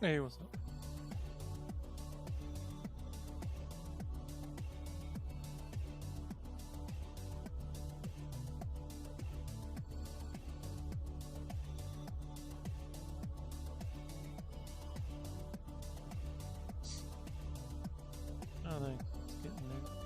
Hey, what's up? Oh, thanks. It's getting there.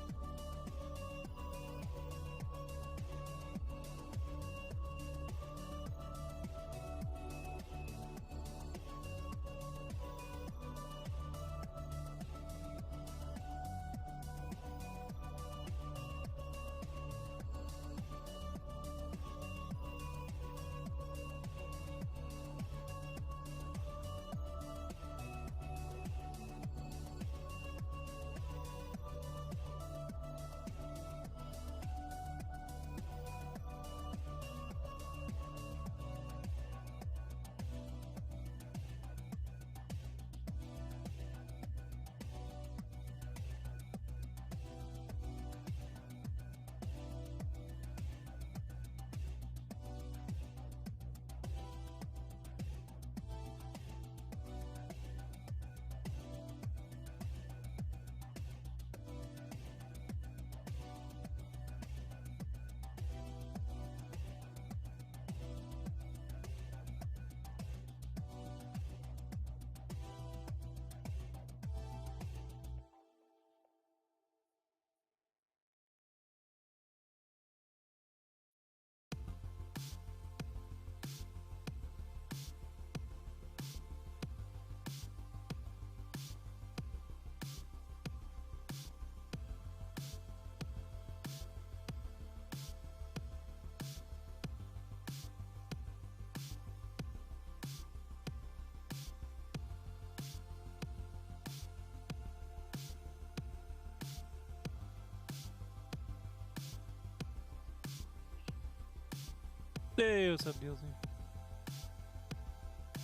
Hey, what's up, DLC?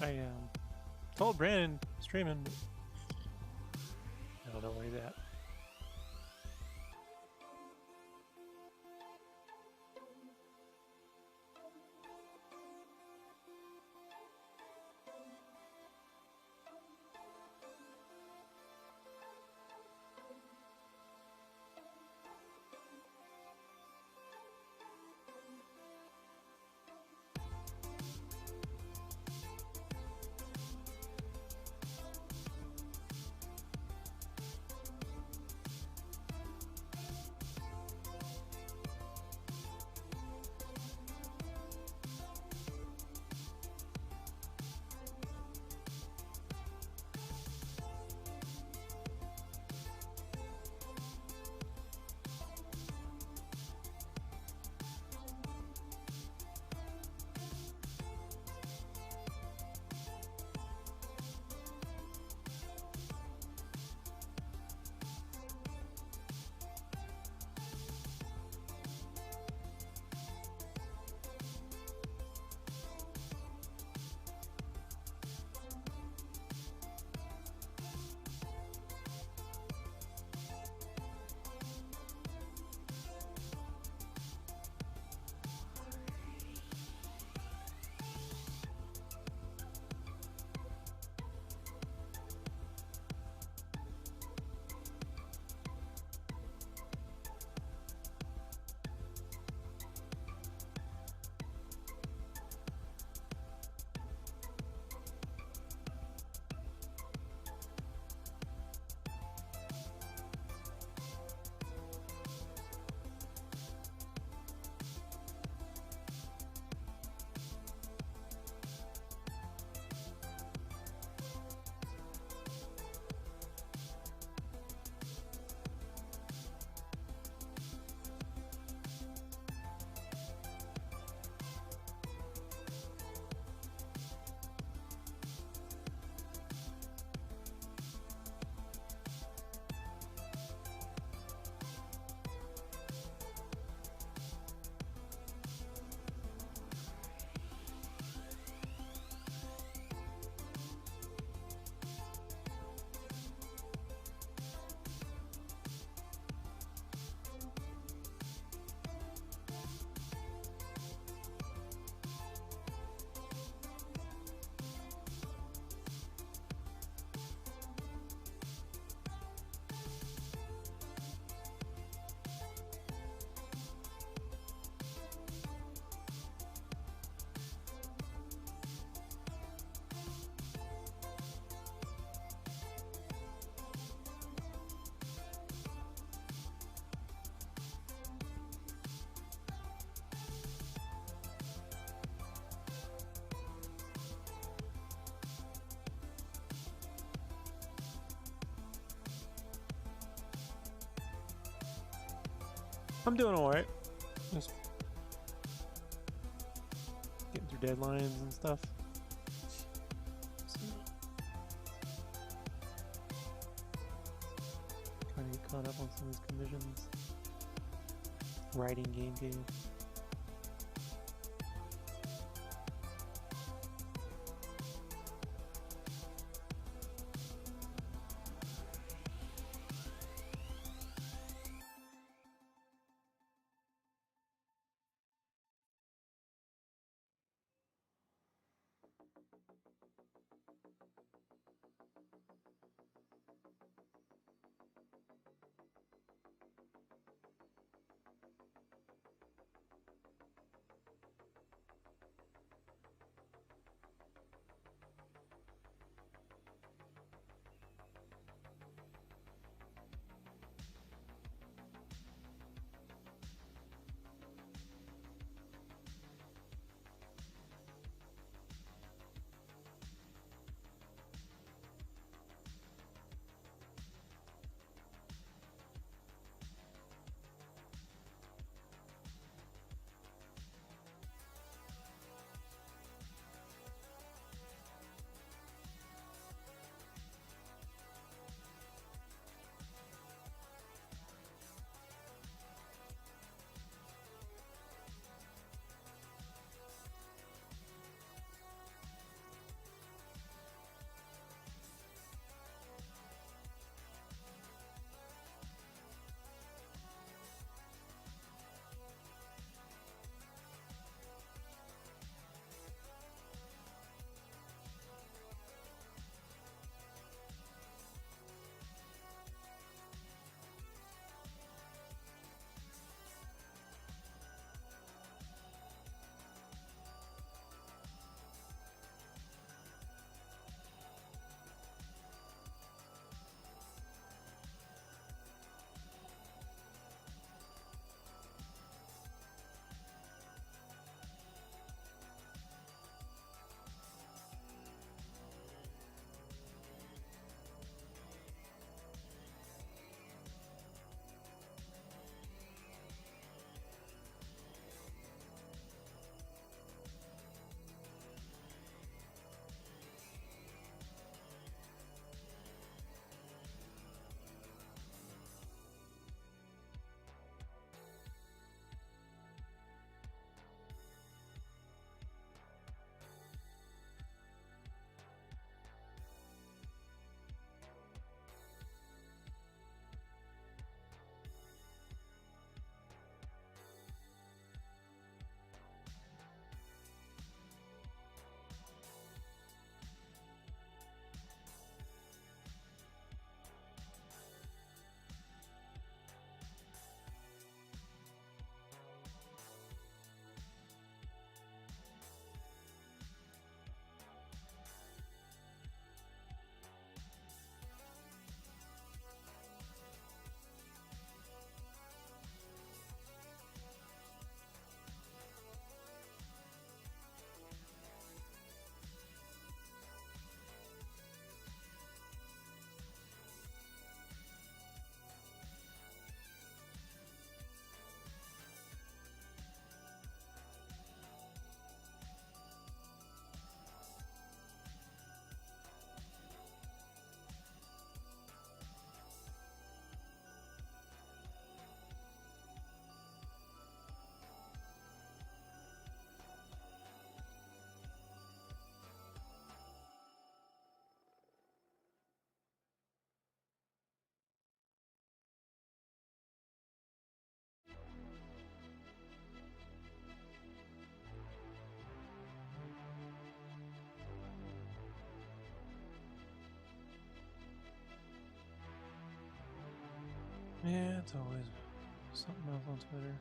I told Brandon streaming, but I don't know where he's at. I'm doing alright. Just getting through deadlines and stuff. Trying to get caught up on some of these commissions. Writing game. Yeah, it's always something else on Twitter.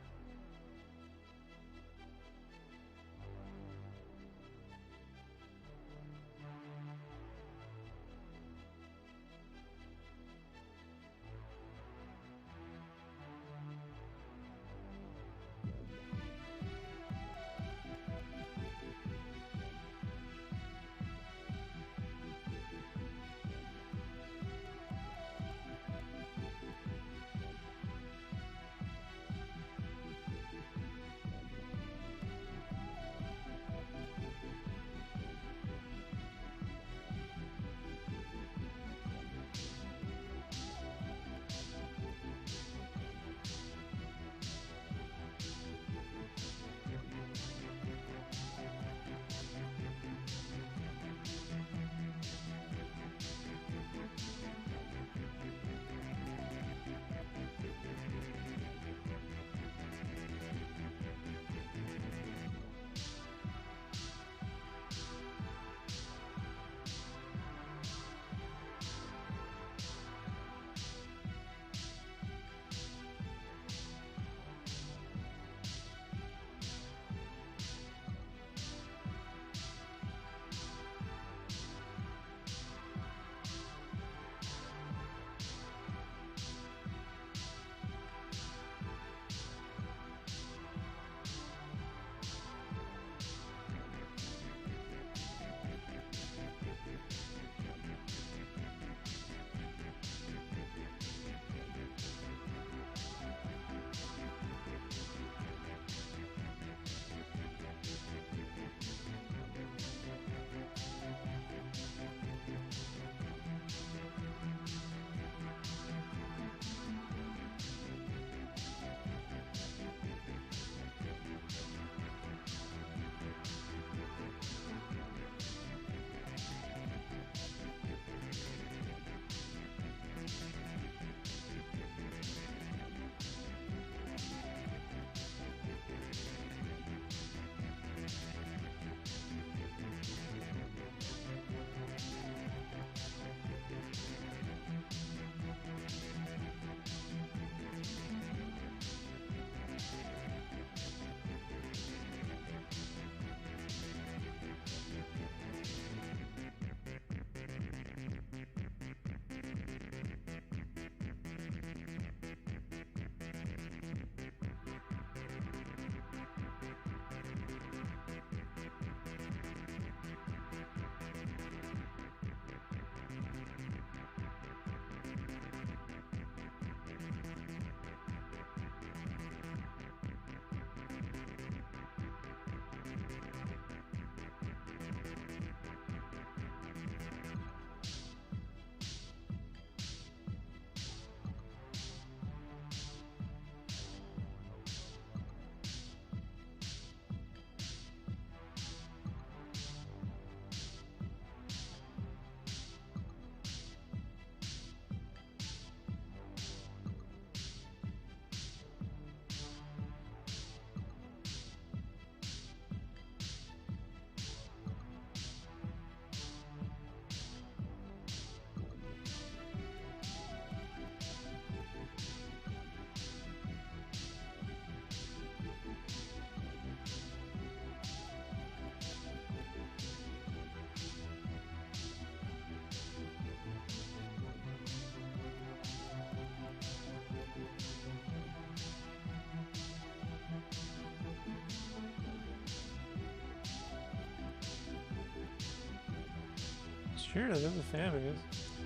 Sure, there's a fan base.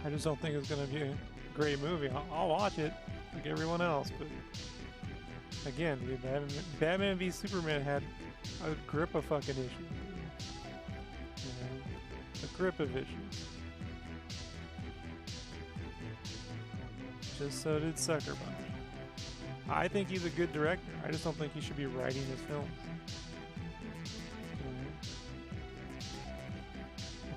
I just don't think it's gonna be a great movie. I'll watch it like everyone else, but again, dude, Batman v Superman had a grip of fucking issues. You know, a grip of issues. Just so did Sucker Punch. I think he's a good director. I just don't think he should be writing his films.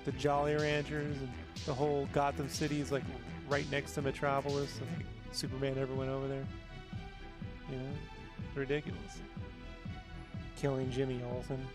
The Jolly Ranchers and the whole Gotham City is like right next to Metropolis, and like Superman never went over there. You know, ridiculous. Killing Jimmy Olsen.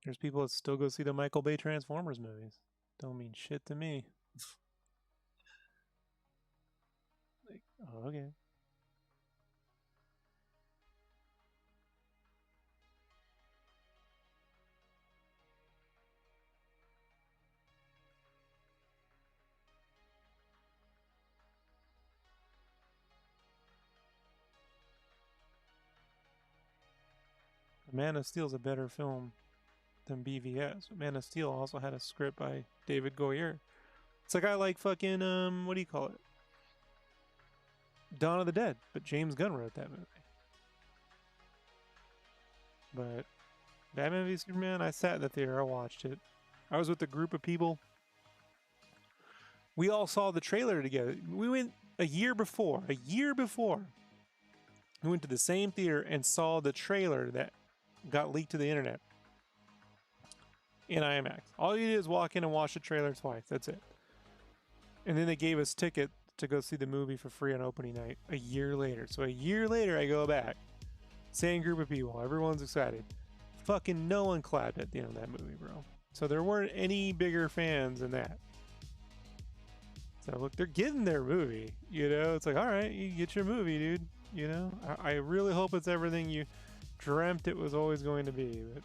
There's people that still go see the Michael Bay Transformers movies. Don't mean shit to me. Like, oh, okay. Man of Steel's a better film than BVS. Man of Steel also had a script by David Goyer. It's like I like fucking what do you call it? Dawn of the Dead, but James Gunn wrote that movie. But Batman v Superman, I sat in the theater, I watched it. I was with a group of people. We all saw the trailer together. We went a year before. We went to the same theater and saw the trailer that got leaked to the internet in IMAX. All you did is walk in and watch the trailer twice. That's it. And then they gave us tickets to go see the movie for free on opening night a year later. So a year later, I go back. Same group of people. Everyone's excited. Fucking no one clapped at the end of that movie, bro. So there weren't any bigger fans than that. So look, they're getting their movie. You know, it's like, all right, you get your movie, dude. You know, I really hope it's everything you dreamt it was always going to be. But,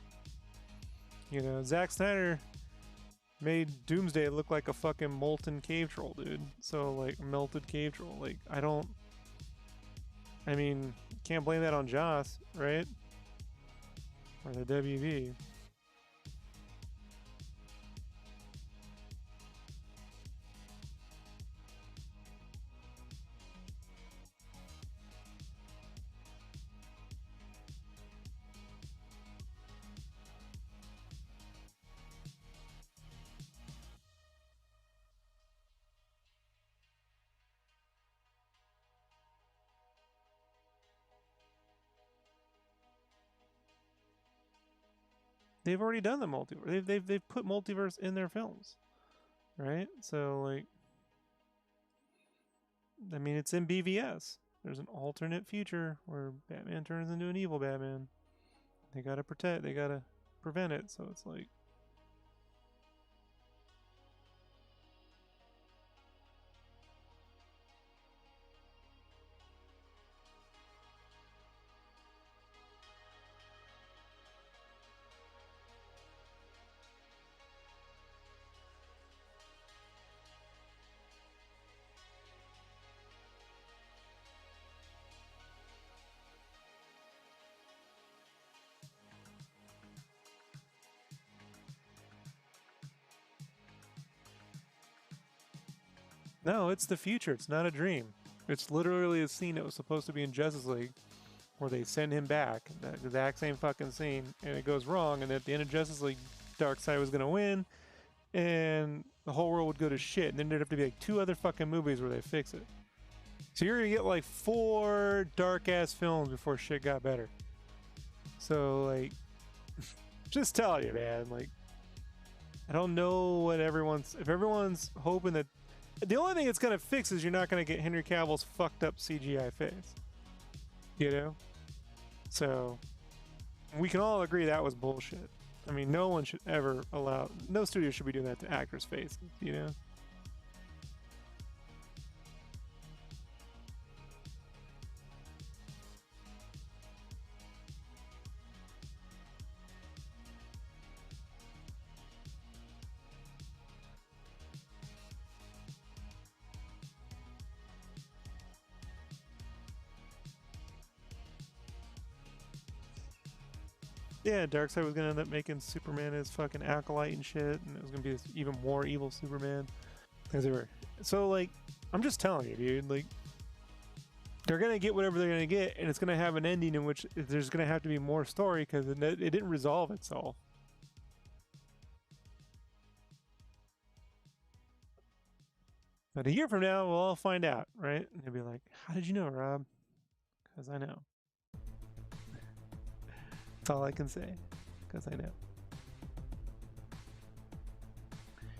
you know, Zack Snyder made Doomsday look like a fucking molten cave troll, dude. So, like, melted cave troll. Like, I mean, can't blame that on Joss, right? Or the WB. They've already done the multiverse. They've put multiverse in their films, right? So like, I mean, it's in BVS. There's an alternate future where Batman turns into an evil Batman. They gotta protect. They gotta prevent it. So it's like, no, it's the future. It's not a dream. It's literally a scene that was supposed to be in Justice League where they send him back, that exact same fucking scene, and it goes wrong, and at the end of Justice League, Darkseid was gonna win, and the whole world would go to shit, and then there'd have to be like 2 other fucking movies where they fix it. So you're gonna get like 4 dark-ass films before shit got better. So like, just tell you, man, like, I don't know what if everyone's hoping that, the only thing it's gonna fix is you're not gonna get Henry Cavill's fucked up CGI face. You know? So we can all agree that was bullshit. I mean, no one should ever allow, no studio should be doing that to actors' faces, you know? Yeah, Darkseid was gonna end up making Superman his fucking acolyte and shit, and it was gonna be this even more evil Superman. Things were so like, I'm just telling you, dude. Like, they're gonna get whatever they're gonna get, and it's gonna have an ending in which there's gonna have to be more story because it didn't resolve itself. But a year from now, we'll all find out, right? And they'll be like, "How did you know, Rob?" Because I know. That's all I can say. Because I know.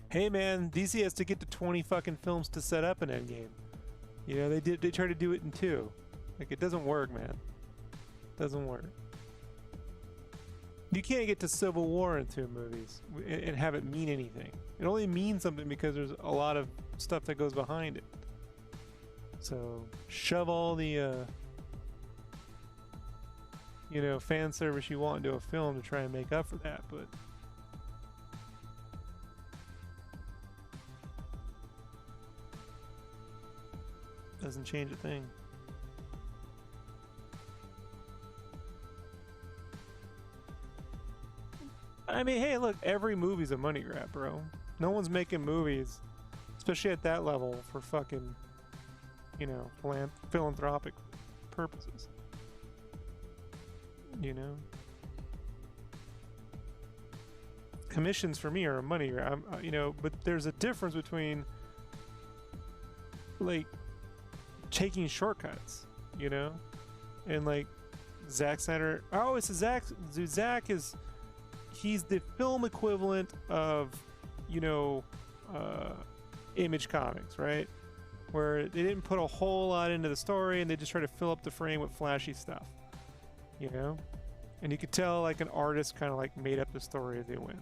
Hey man, DC has to get to 20 fucking films to set up an endgame. You know, they try to do it in 2. Like, it doesn't work, man. It doesn't work. You can't get to Civil War in 2 movies and have it mean anything. It only means something because there's a lot of stuff that goes behind it. So shove all the you know, fan service you want into a film to try and make up for that, but doesn't change a thing. I mean, hey, look, every movie's a money grab, bro. No one's making movies, especially at that level, for fucking, you know, philanthropic purposes. You know? Commissions for me are a money grab, you know, but there's a difference between, like, taking shortcuts, you know? And, like, Zack Snyder, oh, it's a Zack is, he's the film equivalent of, you know, Image Comics, right? Where they didn't put a whole lot into the story and they just try to fill up the frame with flashy stuff, you know? And you could tell, like, an artist kind of, like, made up the story as they went.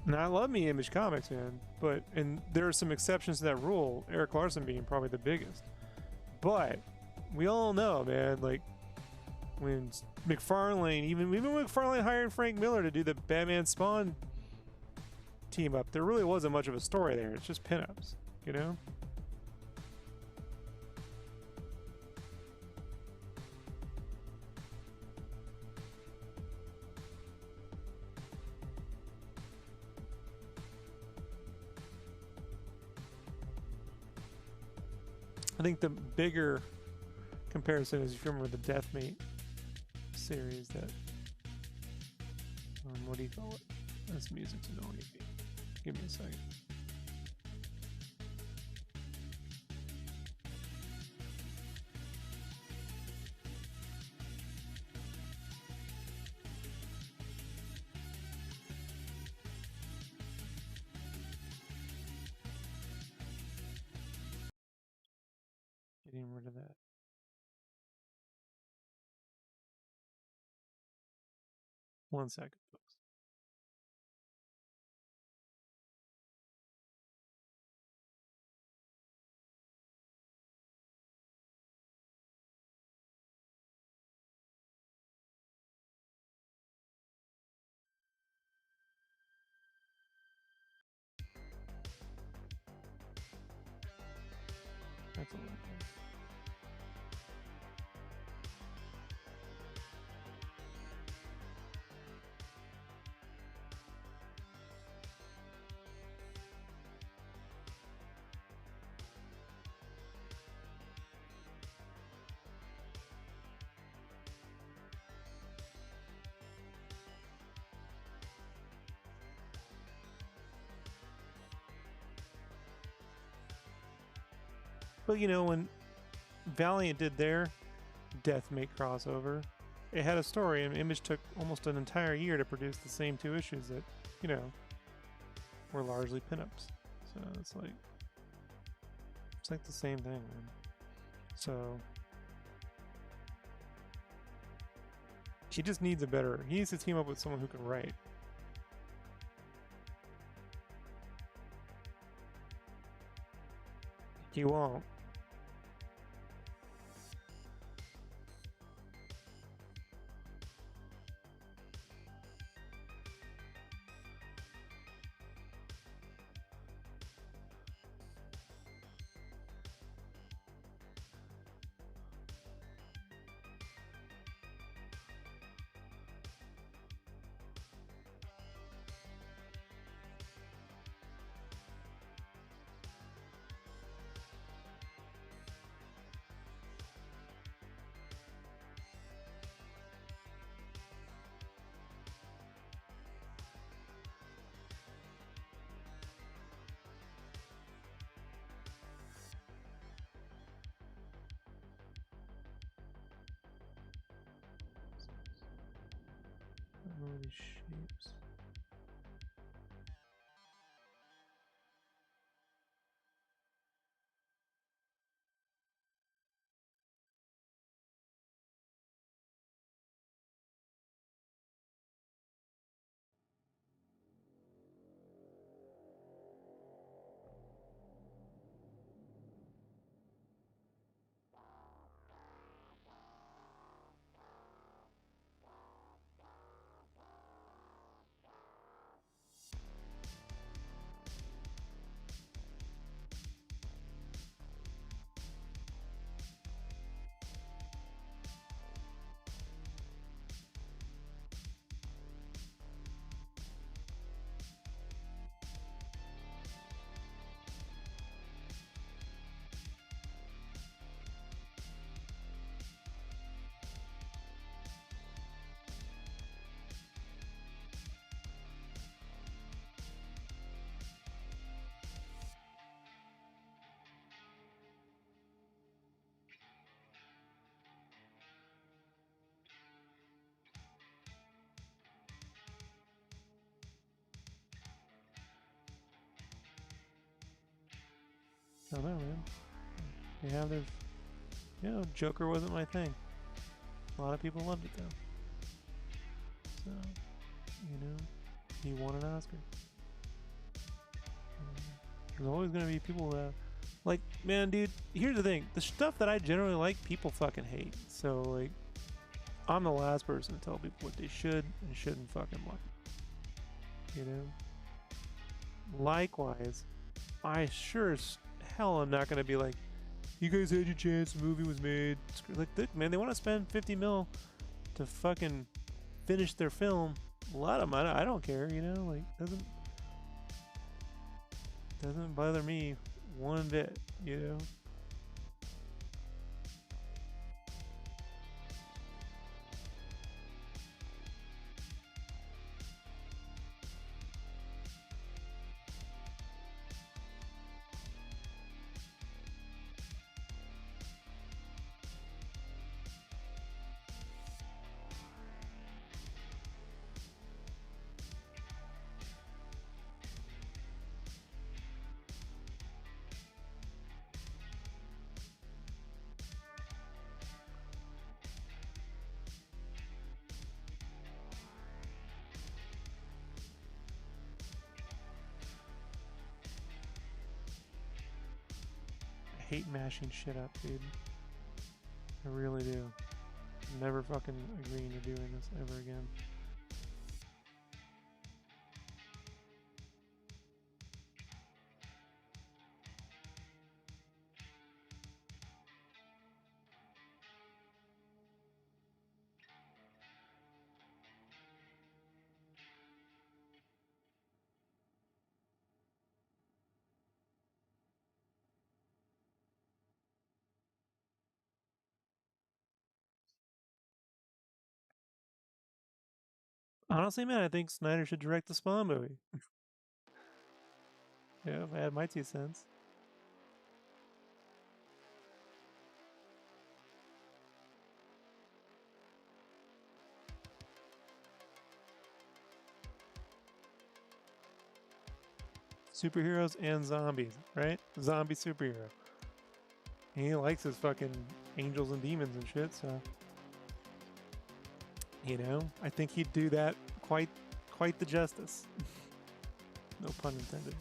And I love me Image Comics, man, but, and there are some exceptions to that rule, Eric Larson being probably the biggest. But we all know, man, like, when McFarlane, even McFarlane hired Frank Miller to do the Batman Spawn team up, there really wasn't much of a story there. It's just pinups, you know? I think the bigger comparison is if you remember the Deathmate series that what do you call it? This music's annoying me. Give me a second. Getting rid of that. One second, folks. That's a lot. But you know, when Valiant did their Deathmate crossover, it had a story, and Image took almost an entire year to produce the same 2 issues that, you know, were largely pinups. So it's like the same thing, man. So He just needs a better. He needs to team up with someone who can write. He won't. I don't know these shapes. I don't know, man. They have their, you know, Joker wasn't my thing. A lot of people loved it though. So, you know, he won an Oscar. There's always gonna be people that, like, man, dude. Here's the thing: the stuff that I generally like, people fucking hate. So, like, I'm the last person to tell people what they should and shouldn't fucking like. You know. Likewise, I sure as hell am not gonna be like, you guys had your chance, the movie was made. Like, man, they want to spend 50 mil to fucking finish their film. A lot of them, I don't care, you know, like, doesn't bother me one bit, you know. I hate mashing shit up, dude. I really do. I'm never fucking agreeing to doing this ever again. Honestly, man, I think Snyder should direct the Spawn movie. Yeah, if I had my 2 cents. Superheroes and zombies, right? Zombie superhero. He likes his fucking angels and demons and shit, so. You know, I think he'd do that quite the justice. No pun intended.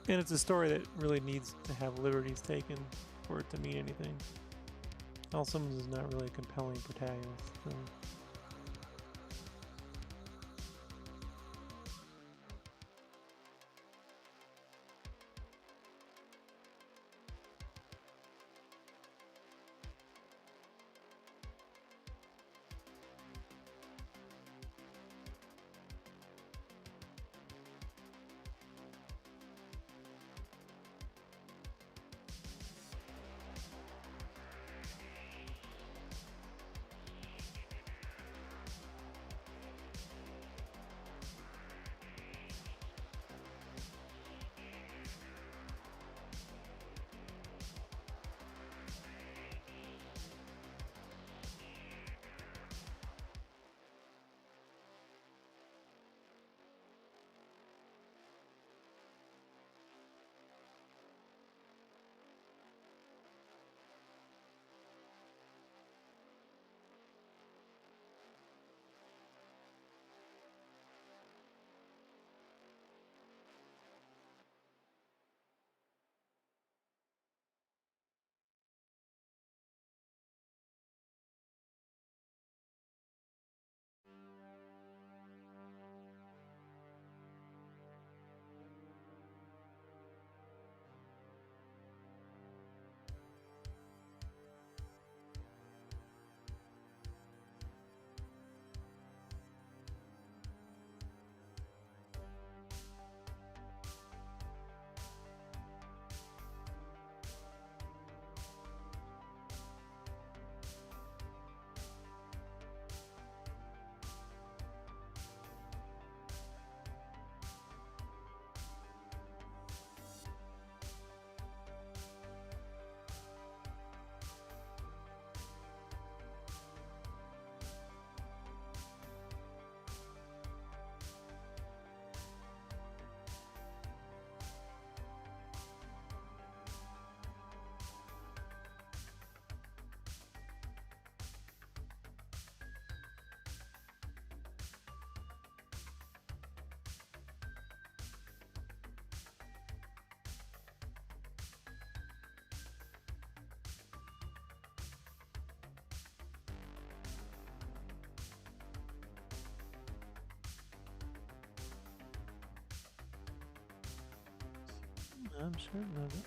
And it's a story that really needs to have liberties taken for it to mean anything. Al Simmons is not really a compelling protagonist. So. I'm certain of it.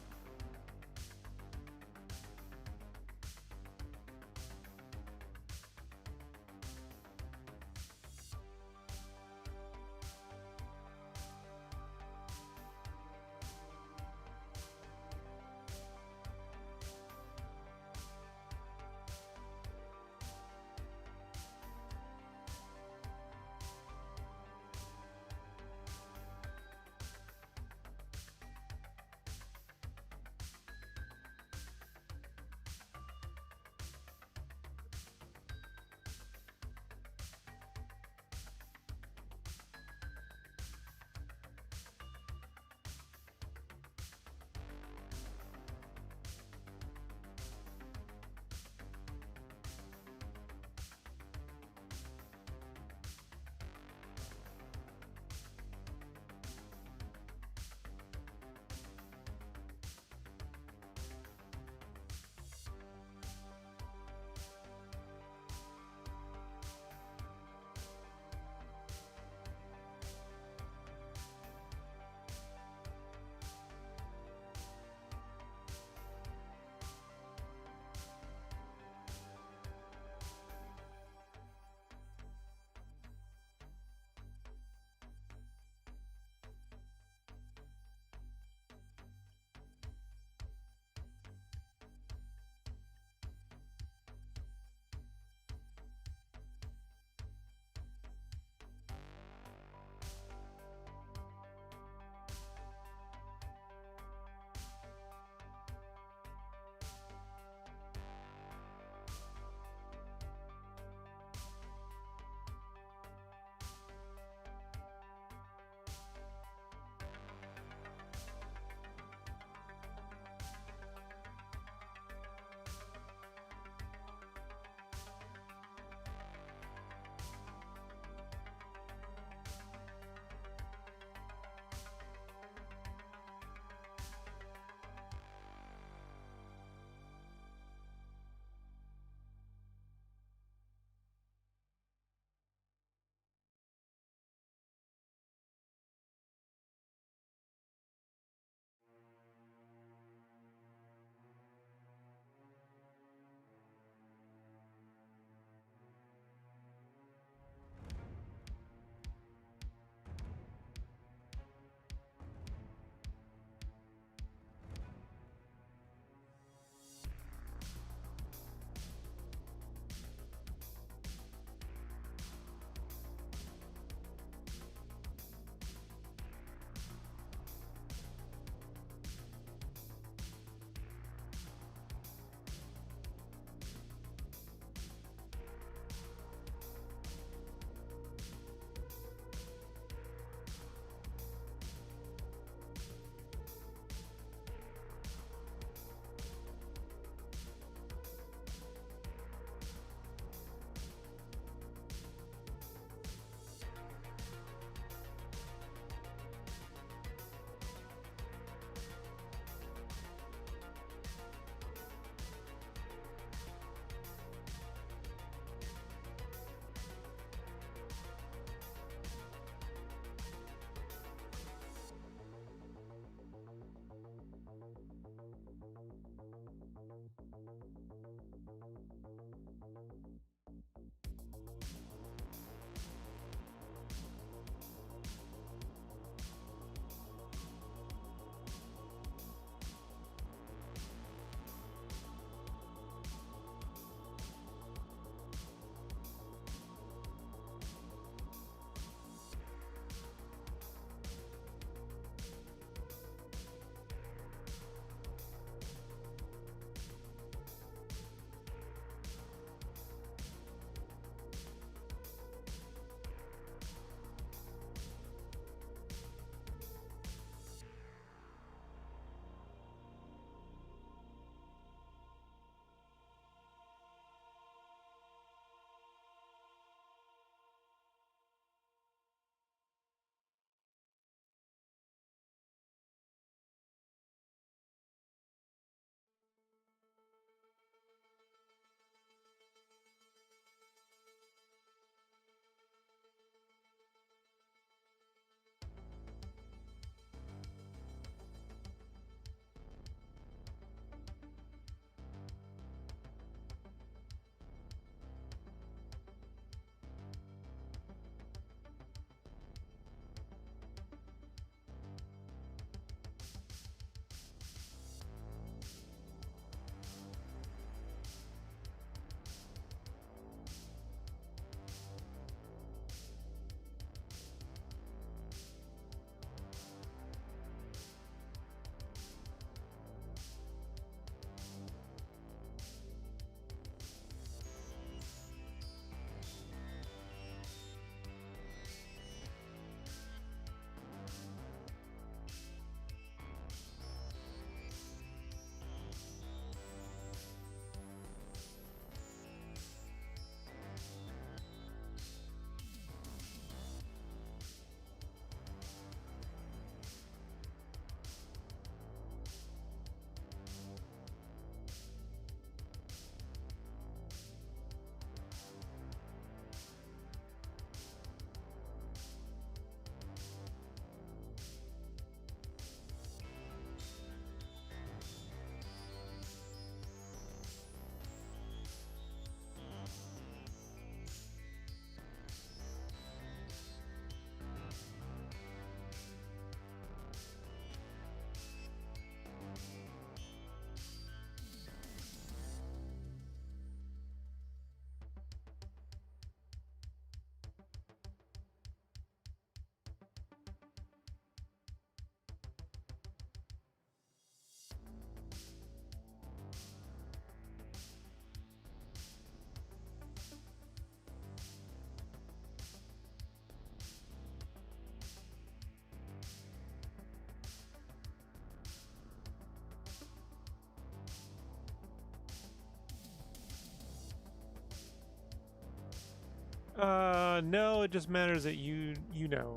No, it just matters that you know.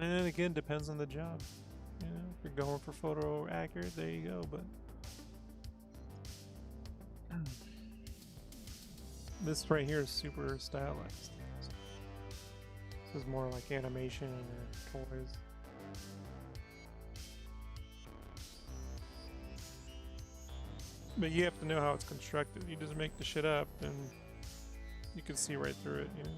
And again, depends on the job. You know, if you're going for photo accurate, there you go. But this right here is super stylized. This is more like animation or toys. But you have to know how it's constructed. You just make the shit up and you can see right through it, you know?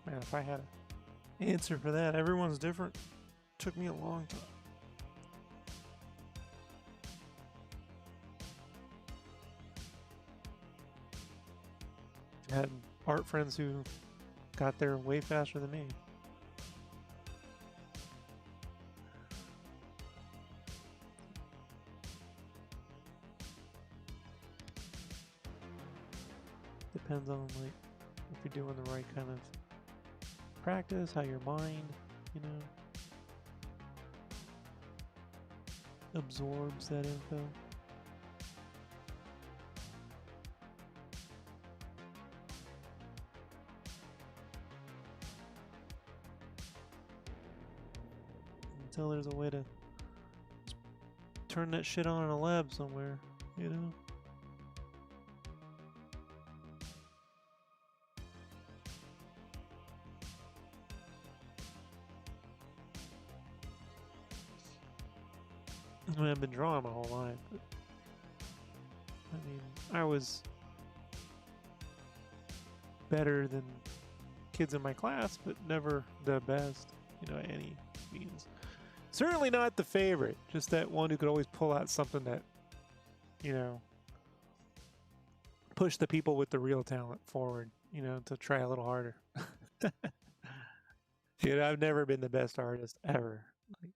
Man, if I had an answer for that, everyone's different. Took me a long time. I had art friends who got there way faster than me. Depends on like if you're doing the right kind of practice, how your mind, you know, absorbs that info. Until there's a way to turn that shit on in a lab somewhere, you know? I mean, I've been drawing my whole life, but I mean, I was better than kids in my class, but never the best, you know, any means. Certainly not the favorite, just that one who could always pull out something that, you know, push the people with the real talent forward, you know, to try a little harder. Dude, I've never been the best artist ever, like,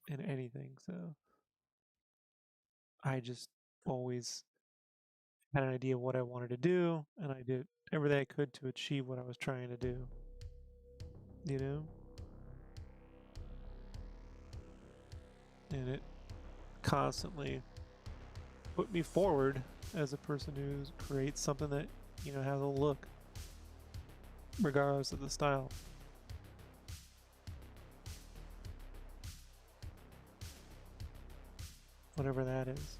in anything, so I just always had an idea of what I wanted to do, and I did everything I could to achieve what I was trying to do. You know? And it constantly put me forward as a person who creates something that, you know, has a look, regardless of the style. Whatever that is.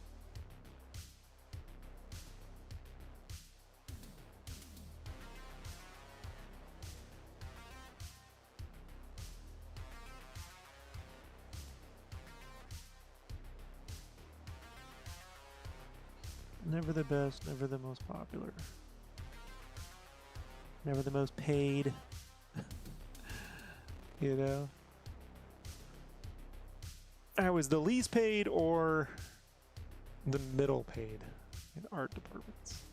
Never the best, never the most popular. Never the most paid. You know? I was the least paid or the middle paid in art departments.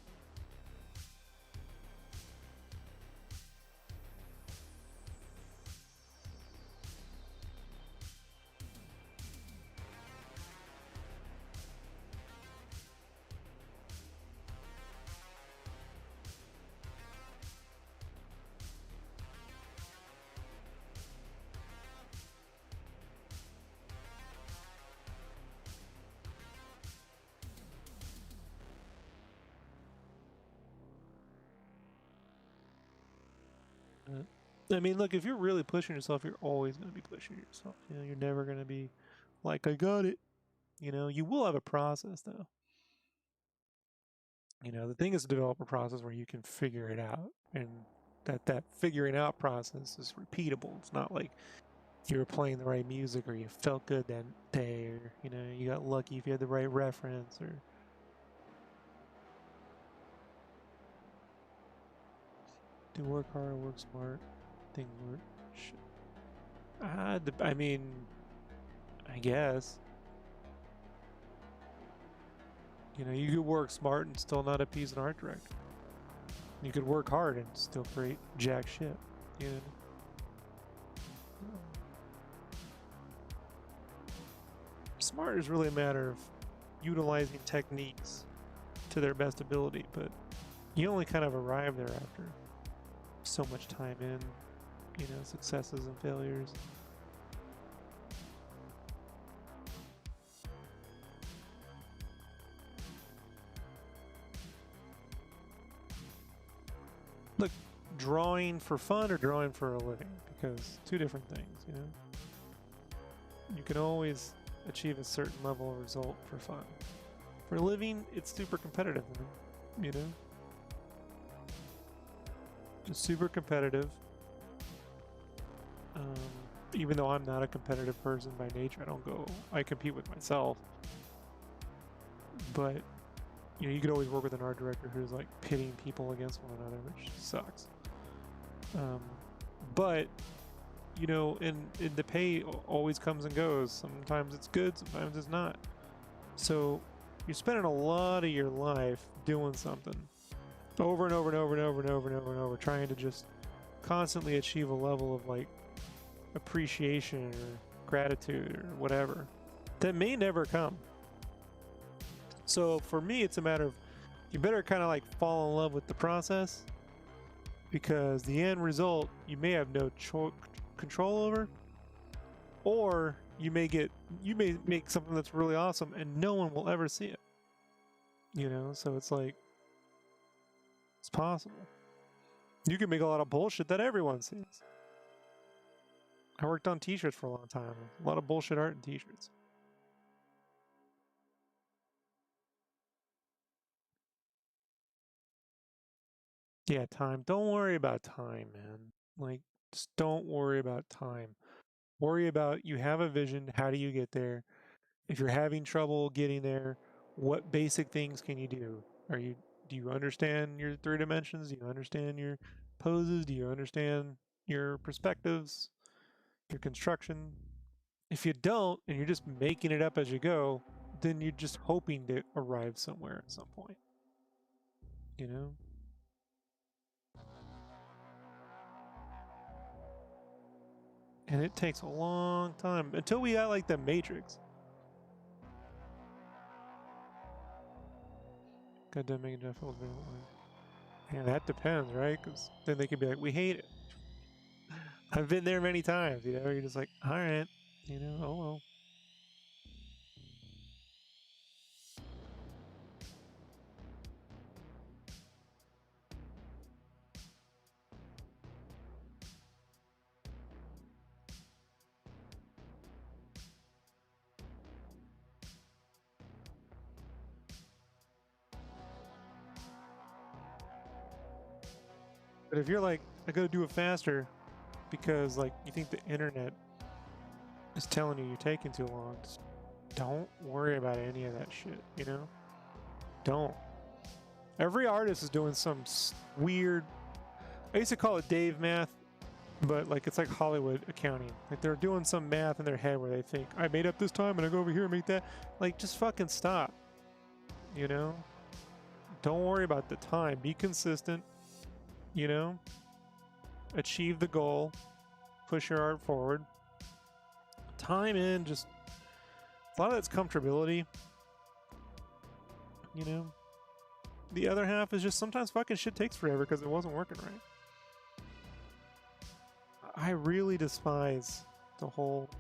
I mean, look, if you're really pushing yourself, you're always going to be pushing yourself. You know, you're never going to be like, I got it. You know, you will have a process, though. You know, the thing is to develop a process where you can figure it out, and that figuring out process is repeatable. It's not like you were playing the right music or you felt good that day, or you know, you got lucky if you had the right reference, or do work hard or work smart. Thing work. I mean, I guess. You know, you could work smart and still not appease an art director. You could work hard and still create jack shit. You know. Smart is really a matter of utilizing techniques to their best ability, but you only kind of arrive there after so much time in, you know, successes and failures. Look, drawing for fun or drawing for a living, because two different things, you know. You can always achieve a certain level of result for fun. For a living, it's super competitive, you know. Just super competitive. Even though I'm not a competitive person by nature, I compete with myself. But, you know, you could always work with an art director who's like pitting people against one another, which sucks. But, you know, and the pay always comes and goes. Sometimes it's good, sometimes it's not. So you're spending a lot of your life doing something over and over and over and over and over and over and over, trying to just constantly achieve a level of like appreciation or gratitude or whatever that may never come. So for me, it's a matter of you better kind of like fall in love with the process, because the end result you may have no control over, or you may make something that's really awesome and no one will ever see it. You know, so it's like it's possible. You can make a lot of bullshit that everyone sees. I worked on t-shirts for a long time. A lot of bullshit art in t-shirts. Yeah, time. Don't worry about time, man. Like, just don't worry about time. Worry about you have a vision. How do you get there? If you're having trouble getting there, what basic things can you do? Do you understand your three dimensions? Do you understand your poses? Do you understand your perspectives, your construction? If you don't, and you're just making it up as you go, then you're just hoping to arrive somewhere at some point. You know? And it takes a long time until we got like the Matrix. That doesn't make a difference. Yeah, that depends, right? Because then they could be like, we hate it. I've been there many times, you know? You're just like, all right, you know, oh well. But if you're like, I gotta do it faster because, like, you think the internet is telling you you're taking too long, just don't worry about any of that shit, you know? Don't. Every artist is doing some weird, I used to call it Dave math, but like it's like Hollywood accounting. Like they're doing some math in their head where they think, I made up this time and I go over here and make that. Like just fucking stop, you know? Don't worry about the time. Be consistent, you know? Achieve the goal. Push your art forward. Time in, just a lot of that's comfortability, you know? The other half is just sometimes fucking shit takes forever because it wasn't working right. I really despise the whole,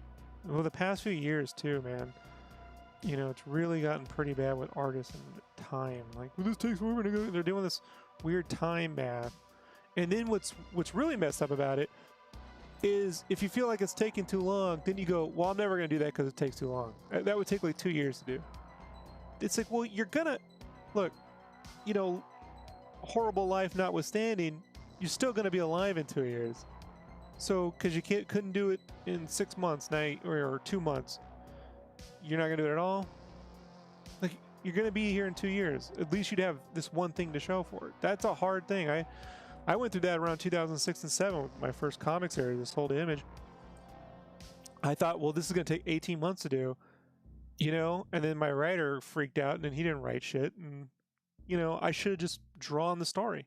well, the past few years too, man. You know, it's really gotten pretty bad with artists and time. Like, well, this takes forever to go. They're doing this weird time math. And then what's really messed up about it is if you feel like it's taking too long, then you go, well, I'm never going to do that because it takes too long. That would take like 2 years to do. It's like, well, you're gonna, look, you know, horrible life notwithstanding, you're still going to be alive in 2 years. So, because you couldn't do it in 6 months now, or 2 months, you're not going to do it at all? Like, you're going to be here in 2 years. At least you'd have this one thing to show for it. That's a hard thing. I went through that around 2006 and 7 with my first comic series, this whole image. I thought, well, this is going to take 18 months to do, you know? And then my writer freaked out, and then he didn't write shit. And, you know, I should have just drawn the story.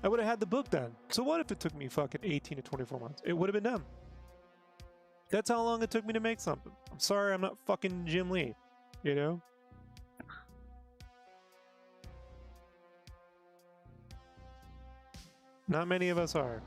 I would have had the book done. So what if it took me fucking 18 to 24 months? It would have been done. That's how long it took me to make something. I'm sorry, I'm not fucking Jim Lee, you know? Not many of us are.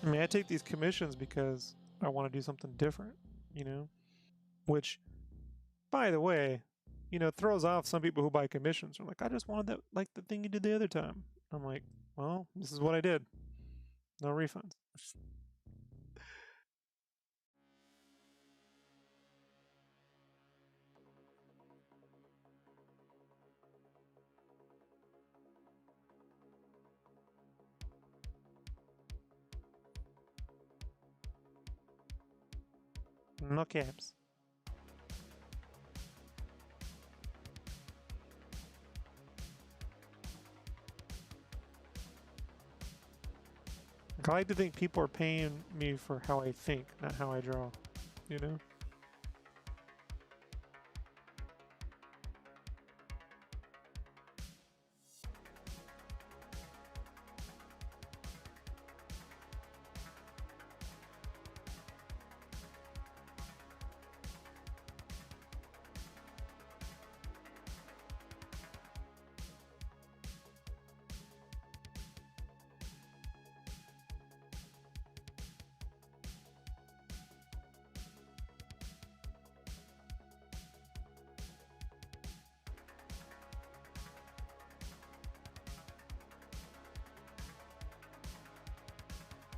I mean, I take these commissions because I want to do something different, you know? Which, by the way, you know, throws off some people who buy commissions. They're like, I just wanted that, like the thing you did the other time. I'm like, well, this is what I did. No refunds. No caps. I like to think people are paying me for how I think, not how I draw, you know?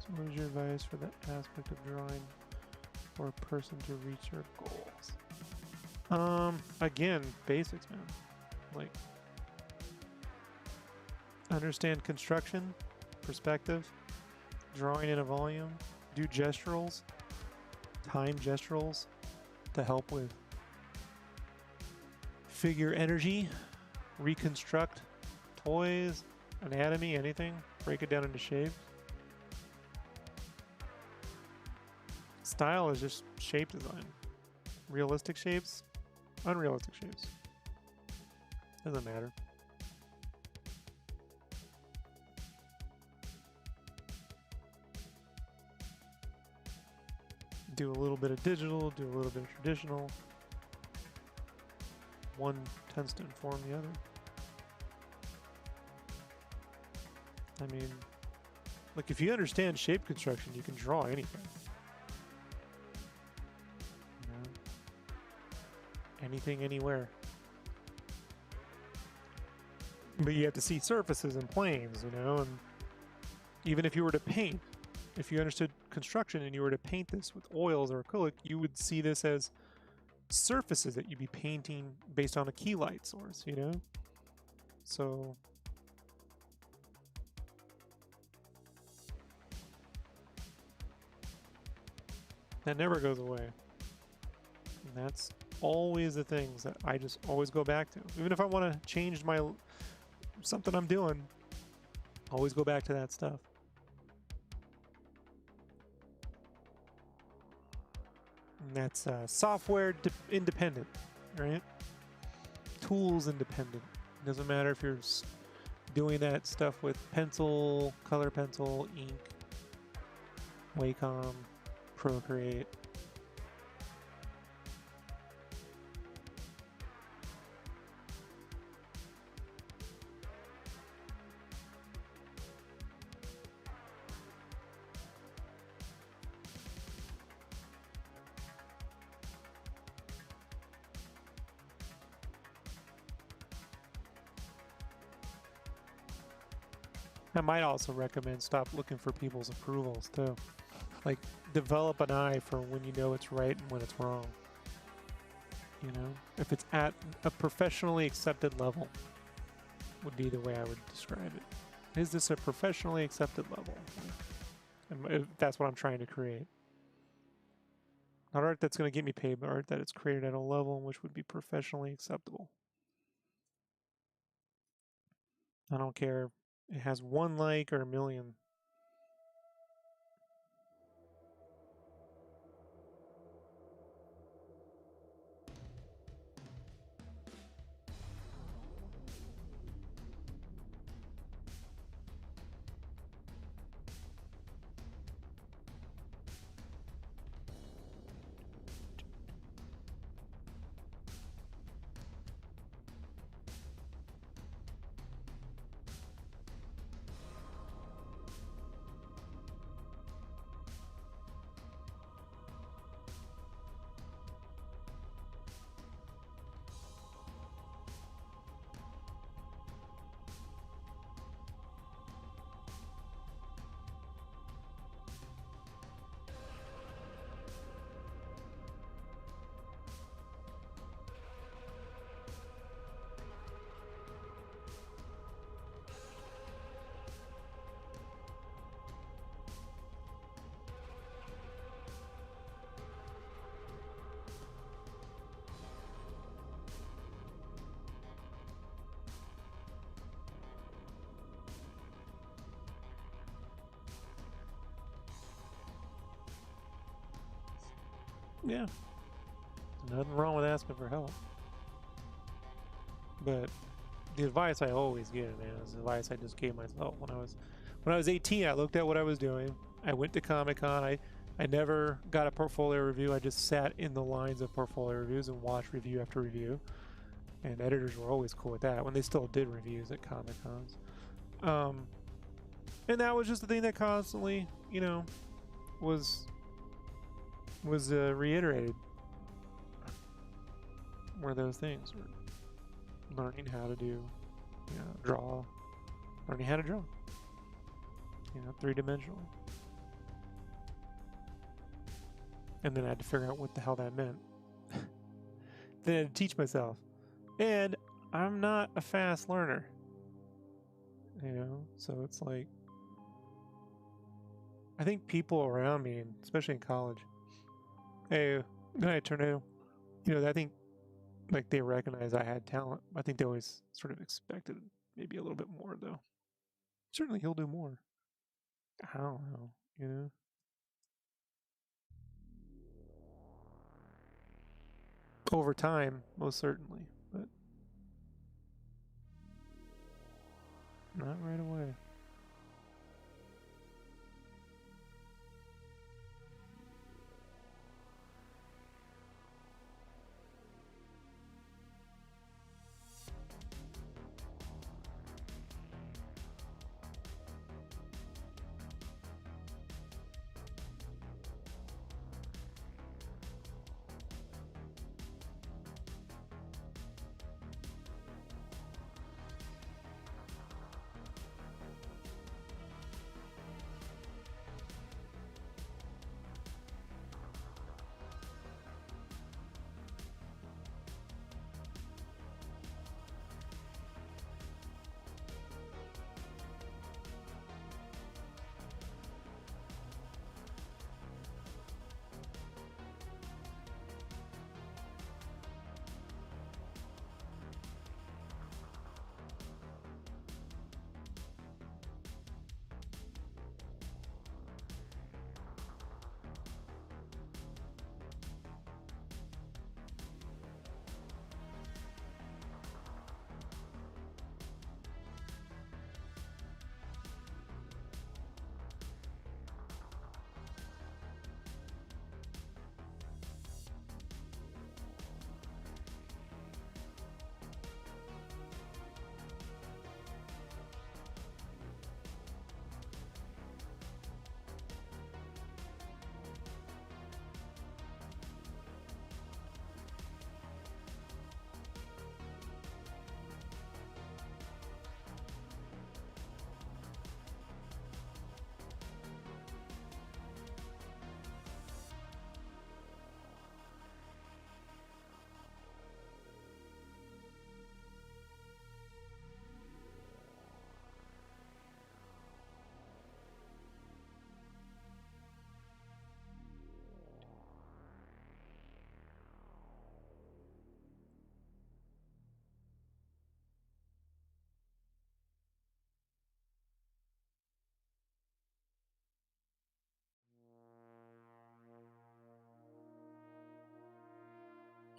So what is your advice for that aspect of drawing for a person to reach their goals? Again, basics, man. Like, understand construction, perspective, drawing in a volume, do gesturals, time gesturals to help with figure energy, reconstruct toys, anatomy, anything, break it down into shapes. Style is just shape design. Realistic shapes, unrealistic shapes. Doesn't matter. Do a little bit of digital, do a little bit of traditional. One tends to inform the other. I mean, look, if you understand shape construction, you can draw anything. You know? Anything, anywhere. But you have to see surfaces and planes, you know, and even if you were to paint, if you understood construction and you were to paint this with oils or acrylic, you would see this as surfaces that you'd be painting based on a key light source, you know? So that never goes away. And that's always the things that I just always go back to. Even if I want to change my something I'm doing, always go back to that stuff. And that's software independent, right? Tools independent. Doesn't matter if you're doing that stuff with pencil, color pencil, ink, Wacom, Procreate. I might also recommend stop looking for people's approvals too. Like, develop an eye for when you know it's right and when it's wrong. You know, if it's at a professionally accepted level, would be the way I would describe it. Is this a professionally accepted level? And that's what I'm trying to create. Not art that's going to get me paid, but art that it's created at a level in which would be professionally acceptable. I don't care. It has 1 like or 1 million. Yeah. Nothing wrong with asking for help. But the advice I always give, man, is advice I just gave myself when I was 18. I looked at what I was doing. I went to Comic-Con. I never got a portfolio review. I just sat in the lines of portfolio reviews and watched review after review. And editors were always cool with that when they still did reviews at Comic-Cons. And that was just the thing that constantly, you know, was reiterated. Were those things, or learning how to do, you know, draw, learning how to draw, you know, 3-dimensionally. And then I had to figure out what the hell that meant. Then I had to teach myself. And I'm not a fast learner, you know, so it's like, I think people around me, especially in college, hey, good night, Tornado. You know, I think like they recognize I had talent. I think they always sort of expected maybe a little bit more, though. Certainly, he'll do more. I don't know, you know. Over time, most certainly, but not right away.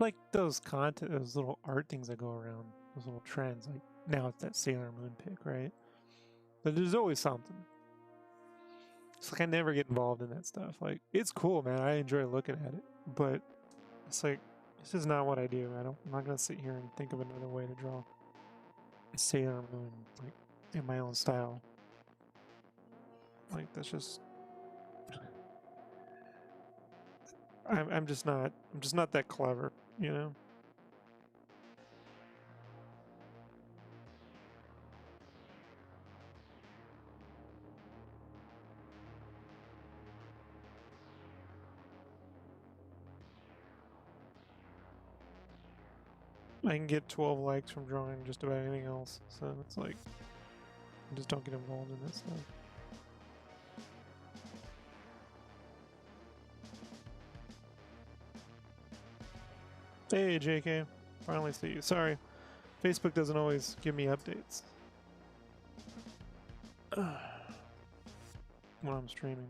Like those content, those little art things that go around, those little trends. Like now it's that Sailor Moon pick, right? But there's always something. It's like I never get involved in that stuff. Like it's cool, man. I enjoy looking at it, but it's like this is not what I do. I'm not gonna sit here and think of another way to draw Sailor Moon like in my own style. Like that's just I'm just not that clever, you know. I can get 12 likes from drawing just about anything else, so it's like I just don't get involved in that stuff. Hey JK, finally see you. Sorry, Facebook doesn't always give me updates when I'm streaming.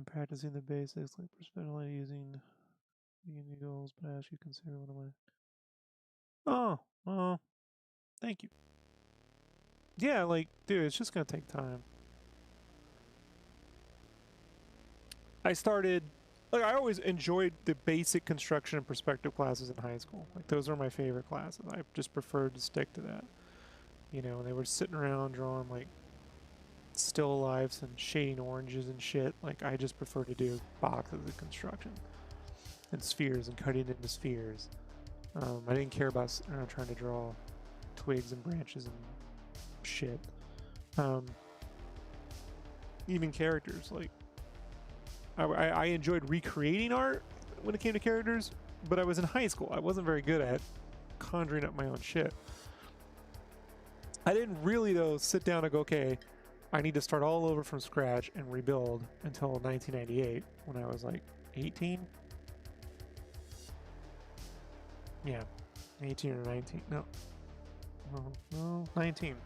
been practicing the basics like personality using beginning goals, but I actually consider one of my. Oh, thank you. Yeah, like, dude, it's just gonna take time. I started, like, I always enjoyed the basic construction and perspective classes in high school. Like, those were my favorite classes. I just preferred to stick to that. You know, and they were sitting around drawing, like, still lifes and shading oranges and shit. Like, I just prefer to do boxes of construction and spheres and cutting into spheres. I didn't care about trying to draw twigs and branches and shit. Even characters, like, I enjoyed recreating art when it came to characters, but I was in high school. I wasn't very good at conjuring up my own shit. I didn't really, though, sit down and go, okay, I need to start all over from scratch and rebuild until 1998 when I was like 18. Yeah, 18 or 19. No, 19.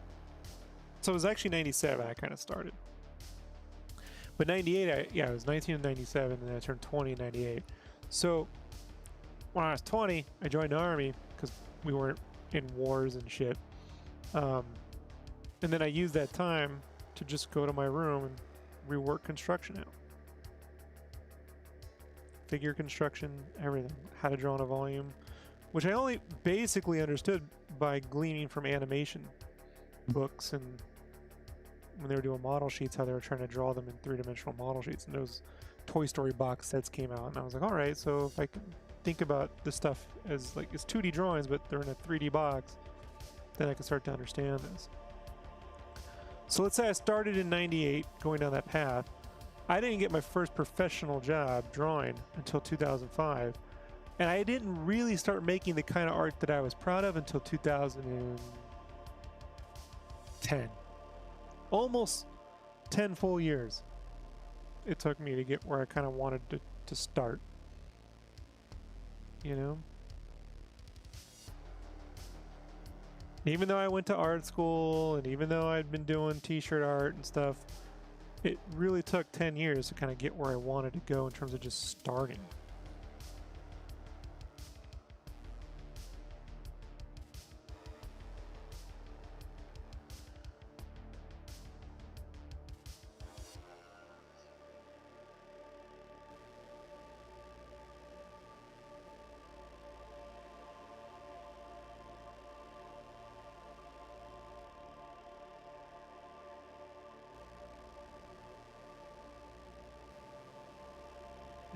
So it was actually 97 I kind of started. But 98, I was 19 in 97, and then I turned 20 in 98. So when I was 20, I joined the army because we weren't in wars and shit. And then I used that time to just go to my room and rework construction out. Figure construction, everything. How to draw in a volume, which I only basically understood by gleaning from animation books and when they were doing model sheets, how they were trying to draw them in three-dimensional model sheets. And those Toy Story box sets came out, and I was like, all right, so if I can think about this stuff as like it's 2D drawings, but they're in a 3D box, then I can start to understand this. So let's say I started in 98 going down that path. I didn't get my first professional job drawing until 2005. And I didn't really start making the kind of art that I was proud of until 2010. Almost 10 full years it took me to get where I kind of wanted to start. You know? Even though I went to art school and even though I'd been doing t-shirt art and stuff, it really took 10 years to kind of get where I wanted to go in terms of just starting.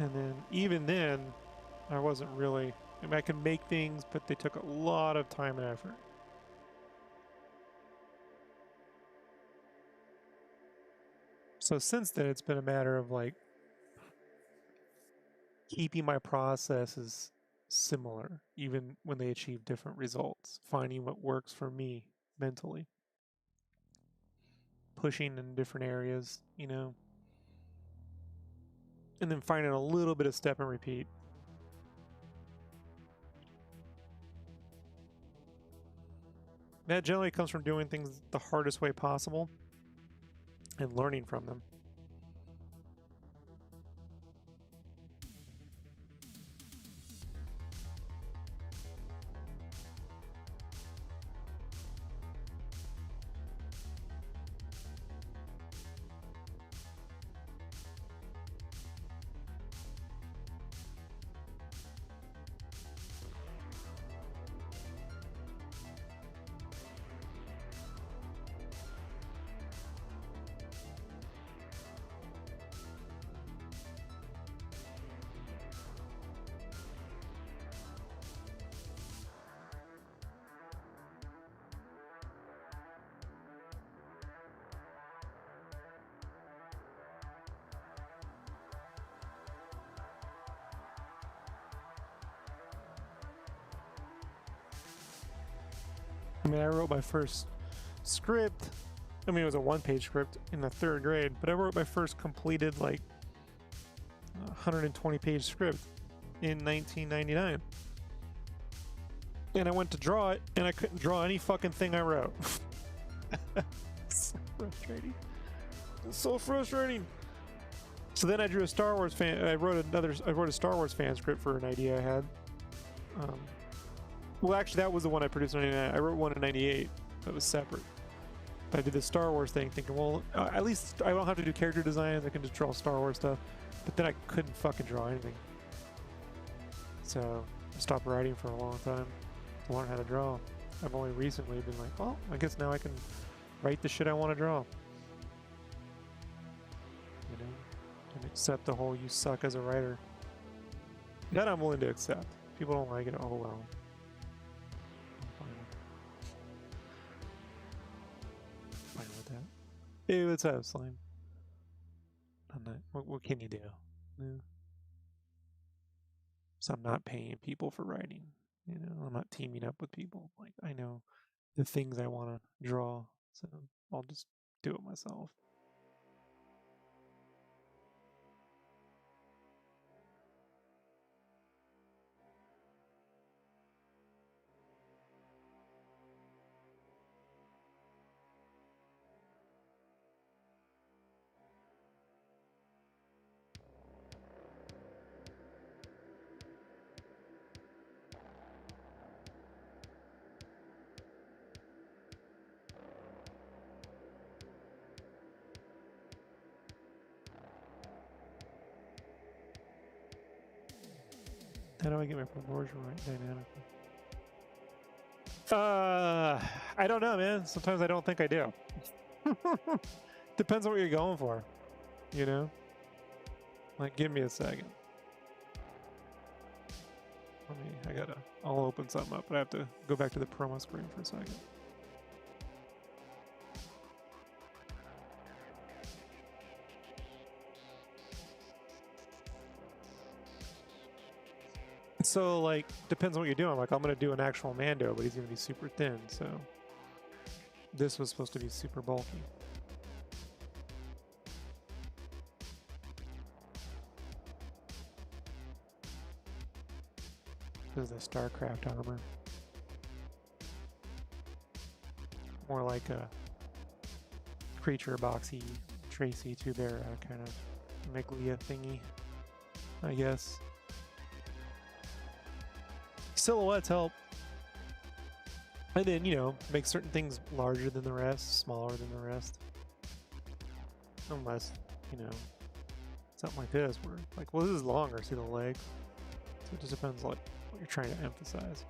And then, even then, I wasn't really... I mean, I could make things, but they took a lot of time and effort. So since then, it's been a matter of, like, keeping my processes similar, even when they achieve different results. Finding what works for me mentally. Pushing in different areas, you know. And then finding a little bit of step and repeat. That generally comes from doing things the hardest way possible and learning from them. I mean, I wrote my first script. I mean, it was a one-page script in the 3rd grade, but I wrote my first completed, like, 120-page script in 1999. And I went to draw it, and I couldn't draw any fucking thing I wrote. So frustrating. It's so frustrating. So then I drew a Star Wars fan. I wrote a Star Wars fan script for an idea I had. Well, actually, that was the one I produced in '99. I wrote one in '98 that was separate. I did the Star Wars thing, thinking, well, at least I don't have to do character designs. I can just draw Star Wars stuff. But then I couldn't fucking draw anything. So I stopped writing for a long time to learn how to draw. I've only recently been like, well, I guess now I can write the shit I want to draw. You know, and accept the whole "you suck as a writer." That I'm willing to accept. People don't like it. Oh well. Fine with that. Hey, what's up, Slime? I'm not. What can you do? Yeah. So I'm not paying people for writing. You know, I'm not teaming up with people. Like, I know the things I want to draw, so I'll just do it myself. How do I get my proportion right dynamically? I don't know, man. Sometimes I don't think I do. Depends on what you're going for, you know? Like, give me a second. I'll open something up, but I have to go back to the promo screen for a second. So, like, depends on what you're doing. Like, I'm going to do an actual Mando, but he's going to be super thin, so this was supposed to be super bulky. This is the Starcraft armor. More like a creature boxy Tracy Tubera kind of Meglia thingy, I guess. Silhouettes help. And then, you know, make certain things larger than the rest, smaller than the rest. Unless, you know, something like this where, like, well, this is longer, see the legs? So it just depends on what you're trying to emphasize.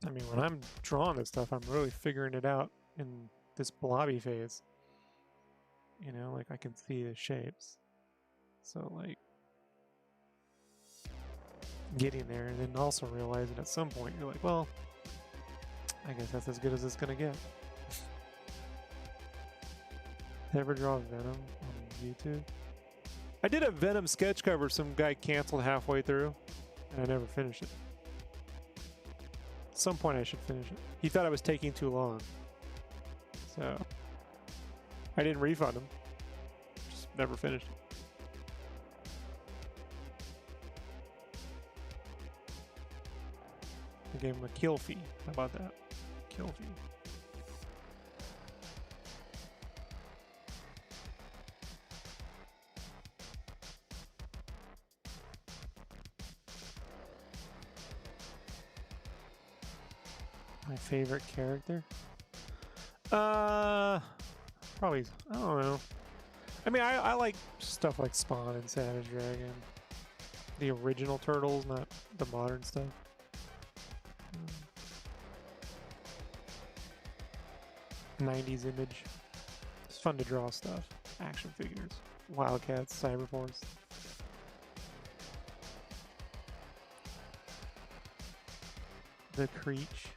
I mean, when I'm drawing this stuff, I'm really figuring it out in this blobby phase. You know, like I can see the shapes. So, like, getting there and then also realizing at some point you're like, well, I guess that's as good as it's gonna get. Ever draw Venom on YouTube? I did a Venom sketch cover some guy canceled halfway through, and I never finished it. At some point I should finish it. He thought I was taking too long. So I didn't refund him. Just never finished it. I gave him a kill fee. How about that? Kill fee. My favorite character? Probably, I don't know. I mean, I like stuff like Spawn and Savage Dragon. The original Turtles, not the modern stuff. 90s image. It's fun to draw stuff. Action figures. Wildcats, Cyberforce. The Creech.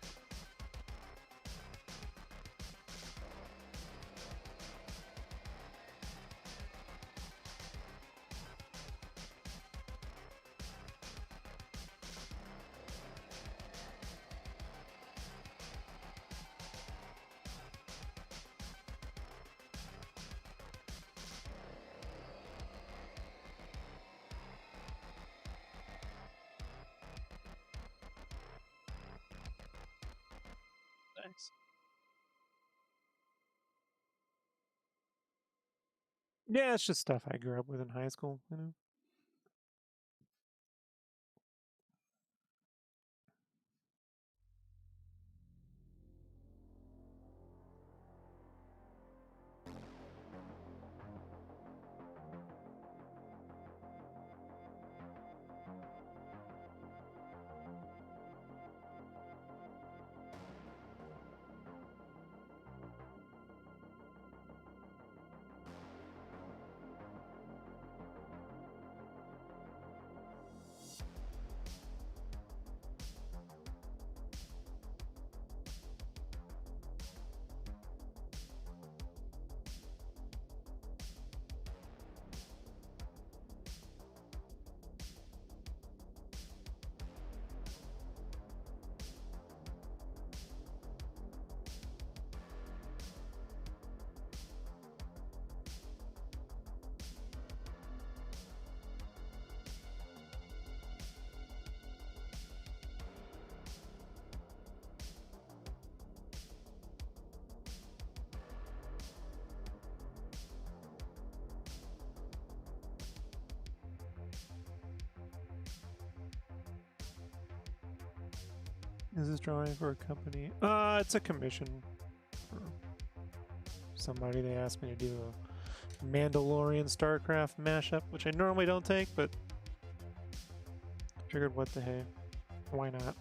Yeah, it's just stuff I grew up with in high school, you know. Is this drawing for a company? It's a commission for somebody. They asked me to do a Mandalorian Starcraft mashup, which I normally don't take, but figured what the hey, why not?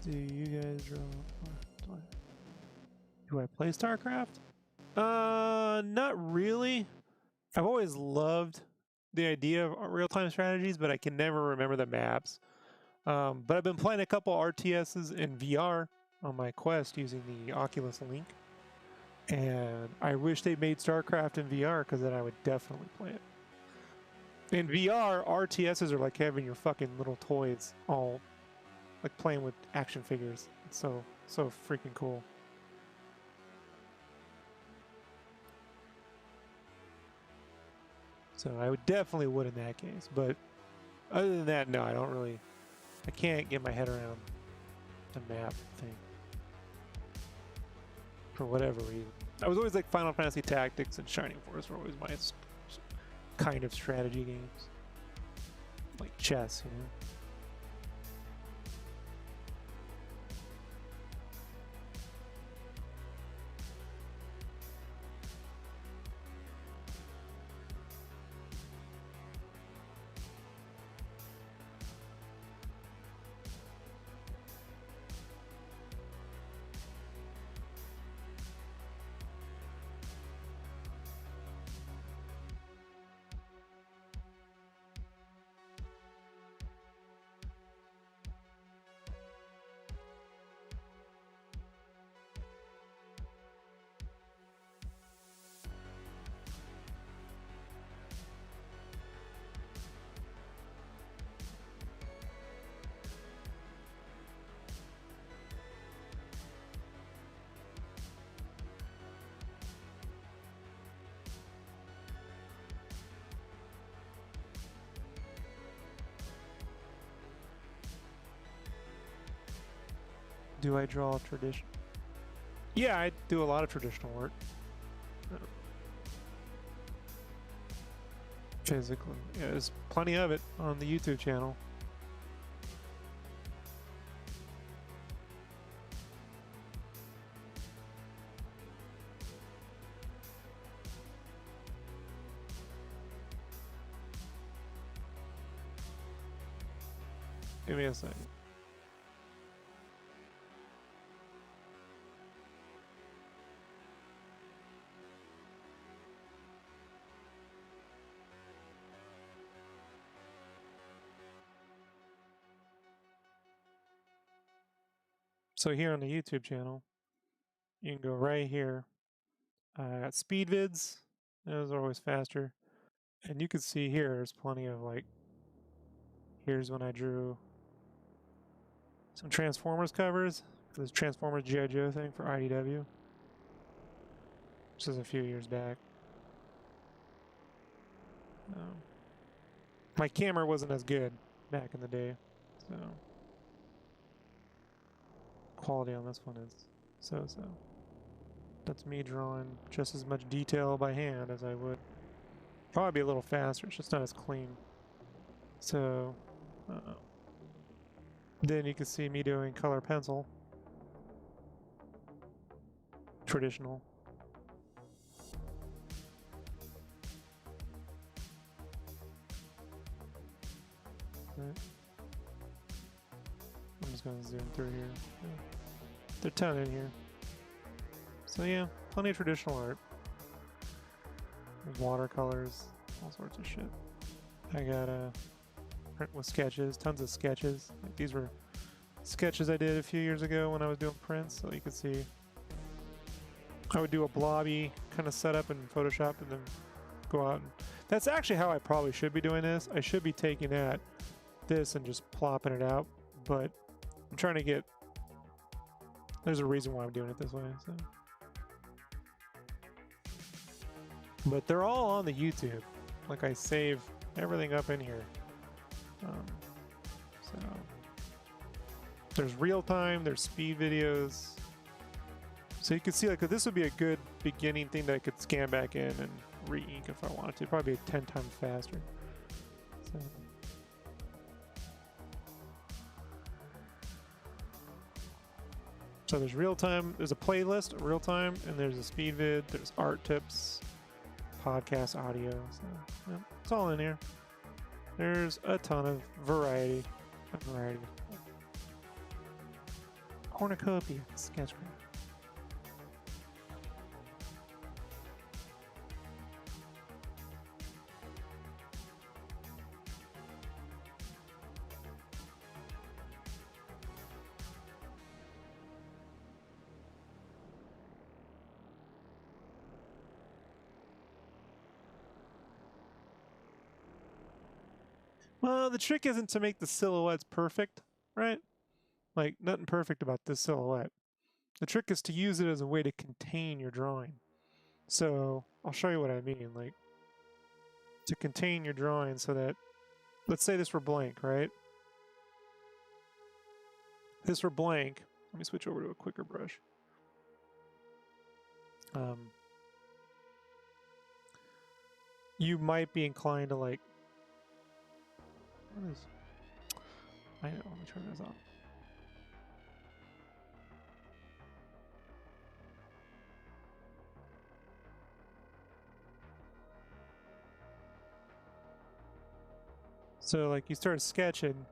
Do you guys draw? Do I play StarCraft? Not really. I've always loved the idea of real-time strategies, but I can never remember the maps. But I've been playing a couple RTSs in VR on my Quest using the Oculus Link. And I wish they made StarCraft in VR, because then I would definitely play it. In VR, RTSs are like having your fucking little toys all like playing with action figures. It's so freaking cool. So I would definitely would in that case. But other than that, no, I can't get my head around the map thing. For whatever reason. I was always like Final Fantasy Tactics and Shining Force were always my kind of strategy games. Like chess, you know? Do I draw tradition? Yeah, I do a lot of traditional work. Physically. Yeah, there's plenty of it on the YouTube channel. Give me a second. So here on the YouTube channel, you can go right here. I got speed vids. Those are always faster. And you can see here, there's plenty of like, here's when I drew some Transformers covers for this Transformers G.I. Joe thing for IDW. This is a few years back. My camera wasn't as good back in the day, so quality on this one is so-so. That's me drawing just as much detail by hand as I would. Probably be a little faster, it's just not as clean. So, then you can see me doing color pencil. Traditional. Right. I'm just going to zoom through here. Yeah. There's a ton in here. So yeah, plenty of traditional art. There's watercolors, all sorts of shit. I got a print with sketches, tons of sketches. Like these were sketches I did a few years ago when I was doing prints, so you can see. I would do a blobby kind of setup in Photoshop and then go out and... That's actually how I probably should be doing this. I should be taking this and just plopping it out, but I'm trying to get... There's a reason why I'm doing it this way, so... But they're all on the YouTube. Like I save everything up in here. So there's real time, there's speed videos. So you can see like this would be a good beginning thing that I could scan back in and re-ink if I wanted to. Probably be 10 times faster. So there's real time, there's a playlist, real time, and there's a speed vid, there's art tips, podcast audio. So yeah, it's all in here. There's a ton of variety. Cornucopia, Sketchcraft. Well, the trick isn't to make the silhouettes perfect, right? Like, nothing perfect about this silhouette. The trick is to use it as a way to contain your drawing. So, I'll show you what I mean. Like, to contain your drawing so that, let's say this were blank, right? This were blank. Let me switch over to a quicker brush. You might be inclined to like, what is, I know, let me turn this on. So like you start sketching,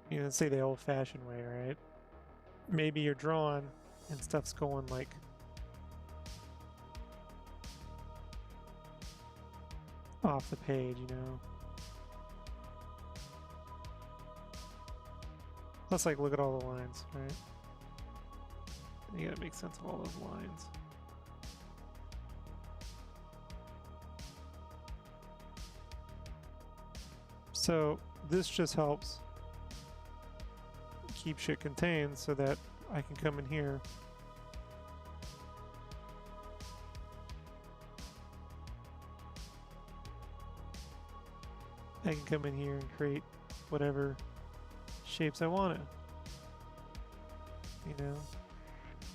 you know, say the old-fashioned way, right? Maybe you're drawing and stuff's going like off the page, you know. Let's like look at all the lines, right? You gotta make sense of all those lines. So this just helps keep shit contained so that I can come in here and create whatever shapes I want it. you know?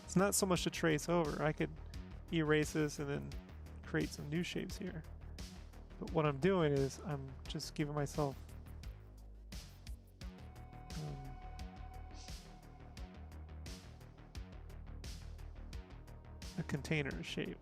It's not so much to trace over. I could erase this and then create some new shapes here. But what I'm doing is I'm just giving myself a container shape.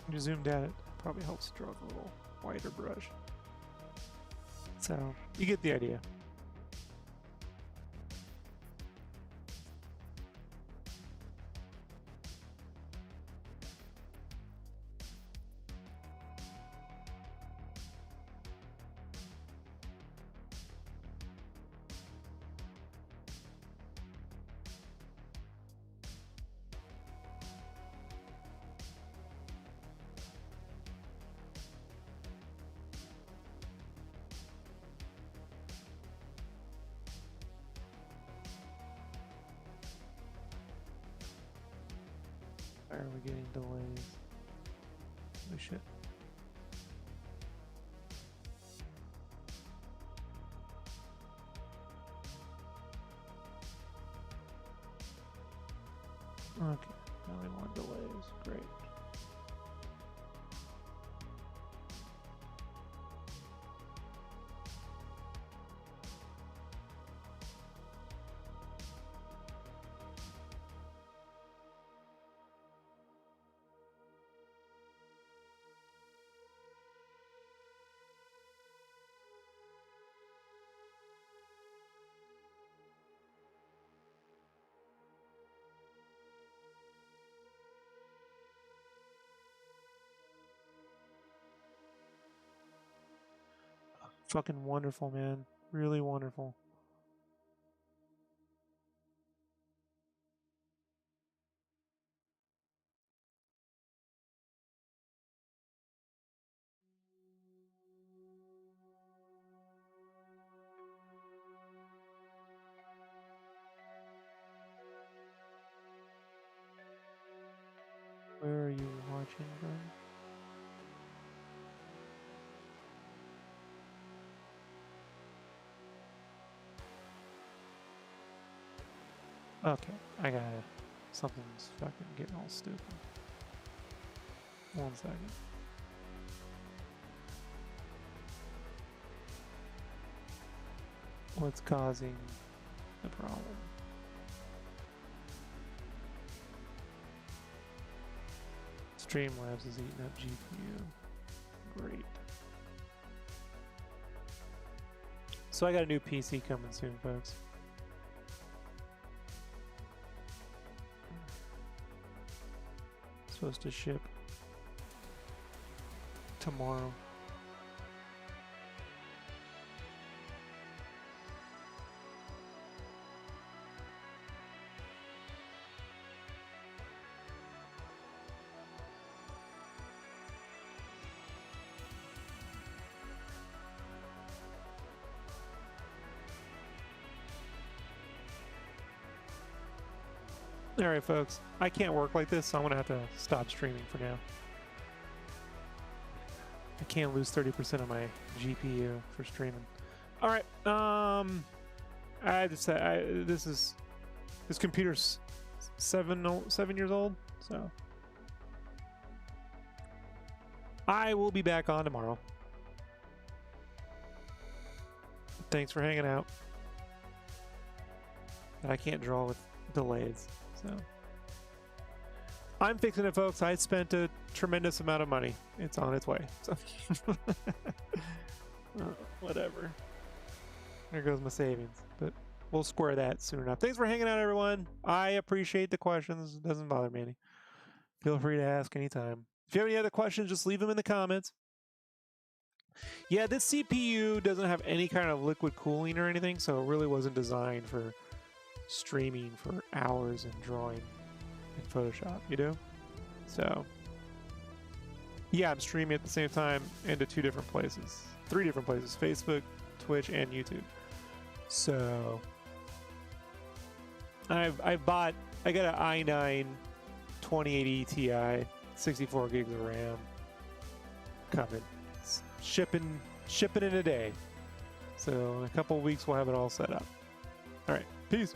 When you zoomed at it, probably helps draw with a little wider brush. So, you get the idea. Why are we getting delays? Holy shit. Okay, now we want delays. Great. Fucking wonderful, man. Really wonderful. Where are you watching from? Okay, I gotta. Something's fucking getting all stupid. 1 second. What's causing the problem? Streamlabs is eating up GPU. Great. So I got a new PC coming soon, folks. Supposed to ship tomorrow. Alright folks, I can't work like this, so I'm gonna have to stop streaming for now. I can't lose 30% of my GPU for streaming. Alright, I just said this computer's 7 years old, so I will be back on tomorrow. Thanks for hanging out. I can't draw with delays. So I'm fixing it, folks. I spent a tremendous amount of money. It's on its way. So whatever. There goes my savings. But we'll square that soon enough. Thanks for hanging out, everyone. I appreciate the questions. It doesn't bother me any. Feel free to ask anytime. If you have any other questions, just leave them in the comments. Yeah, this CPU doesn't have any kind of liquid cooling or anything, so it really wasn't designed for streaming for hours and drawing in Photoshop, you know? So yeah, I'm streaming at the same time into 2 different places, 3 different places: Facebook, Twitch and YouTube. So I got an i9 2080 Ti, 64 gigs of RAM coming. It's shipping in a day. So in a couple of weeks we'll have it all set up. All right, peace.